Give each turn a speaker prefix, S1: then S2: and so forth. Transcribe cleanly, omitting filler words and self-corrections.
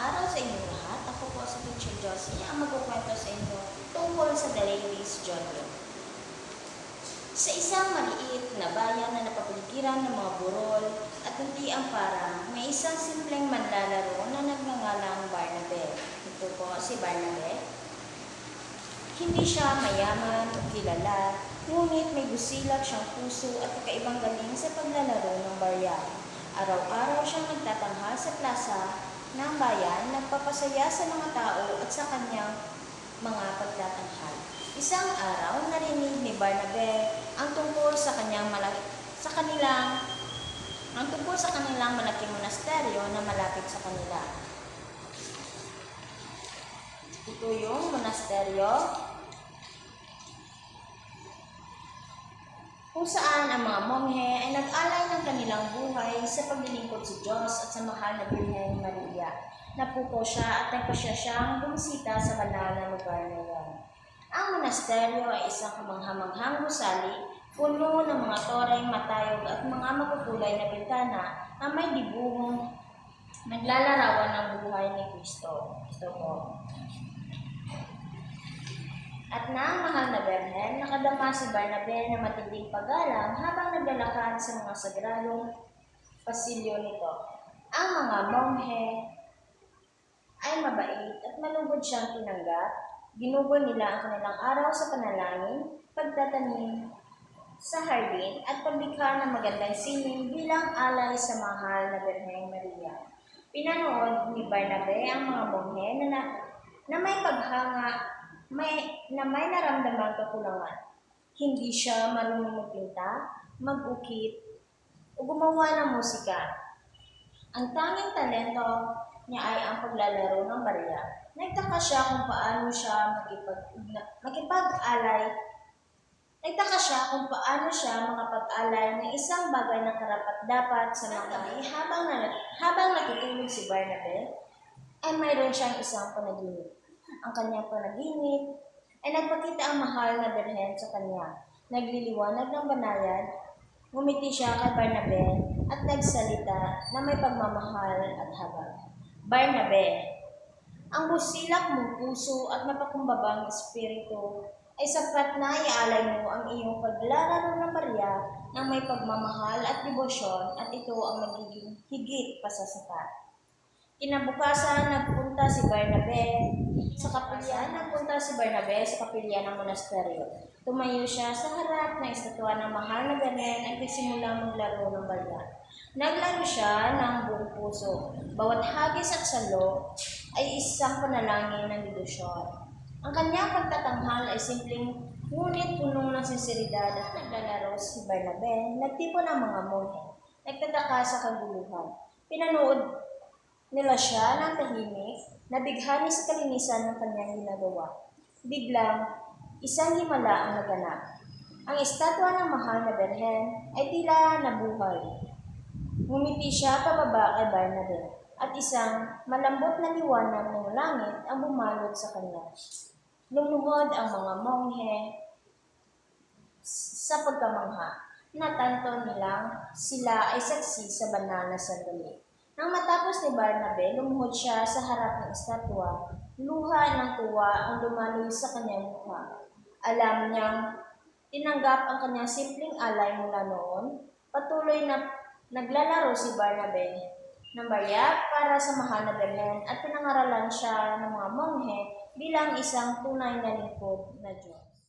S1: araw sa inyong lahat. Ako po si Teacher Josie ang magkukwento sa inyo tungkol sa Dalaylis Journey. Sa isang maliit na bayan na napapaligiran ng mga burol at hindi ang parang, may isang simpleng manlalaro na nagngangalang Barnabe. Ito po si Barnabe. Hindi siya mayaman o kilala, ngunit may busilak siyang puso at kakaibang galing sa paglalaro ng barya. Araw-araw siyang nagtatanghal sa plaza ng bayan, nagpapasaya sa mga tao at sa kanyang mga pagtatanghal. Isang araw, narinig ni Barnabe ang tungkol sa kanilang malaking monasteryo na malapit sa kanila. Ito yung monasteryo kung saan ang mga monghe ay nag-alay ng kanilang buhay sa paglilingkod sa Diyos at sa mahal na Birhen Maria. Napupo siya at nagpasya siyang bumisita sa banal na lugar na iyon. Ang monasteryo ay isang kamanghamanghang gusali, puno ng mga toreng matayog at mga makukulay na bintana na may dibuhong naglalarawan ng buhay ni Kristo. Ito po. At na mahal na Birhen, nakadama si Barnabe na matinding paggalang habang naglalakad sa mga sagradong pasilyo nito. Ang mga monghe ay mabait at malugod siyang tinanggap. Ginugol nila ang kanilang araw sa panalangin, pagtatanim sa hardin at paglikha ng magandang sining bilang alay sa mahal na Birhen Maria. Pinanood ni Barnabe ang mga monghe na may paghanga na may naramdamang kakulangan. Hindi siya marunong magpinta, mag-ukit, o gumawa ng musika. Ang tanging talento niya ay ang paglalaro ng barya. Nagtaka siya kung paano siya makapag-alay ng isang bagay na karapat-dapat sa mga gabi. Habang natutulog si Barnabe, ay mayroon siyang isang panaginip. Ang kanyang panaginip ay nagpakita ang mahal na Birhen sa kanya. Nagliliwanag ng banayad, ngumiti siya kay Barnabe at nagsalita na may pagmamahal at habag. Barnabe, ang busilak mong puso at napakumbabang espiritu ay sapat na ialay mo ang iyong paglalaro ng barya ng may pagmamahal at debosyon at ito ang magiging higit pa sa sapat. Kinabukasan, nagpunta si Barnabe sa kapilya ng monasteryo. Tumayo siya sa harap ng estatwa ng mahal na Birhen at nagsimula maglaro ng barya. Naglaro siya ng buong puso. Bawat hagis at salo ay isang panalangin ng debosyon. Ang kanyang pagtatanghal ay simpleng ngunit punong ng sinseridad at naglalaro si Barnabe. Nagtipon ang mga monghe, nagtataka sa kaguluhan. Pinanood nila siya ng tahimik, nabighani sa kalinisan ng kanyang ginagawa. Biglang, isang himala ang naganap. Ang estatwa ng mahal na Birhen ay tila nabuhay. Ngumiti siya pababa kay Barnabe at isang malambot na liwanag ng langit ang bumalot sa kanya. Lumuhod ang mga monghe sa pagkamangha. Natanto nilang sila ay saksi sa banal na sandali. Nang matapos ni Barnabe, lumuhod siya sa harap ng estatwa. Luha ng tuwa ang dumaloy sa kanyang mukha. Alam niyang tinanggap ang kanyang simpleng alay mula noon. Patuloy na naglalaro si Barnabe ng barya para sa mahal na Birhen at pinangaralan siya ng mga monghe bilang isang tunay na lingkod na Diyos.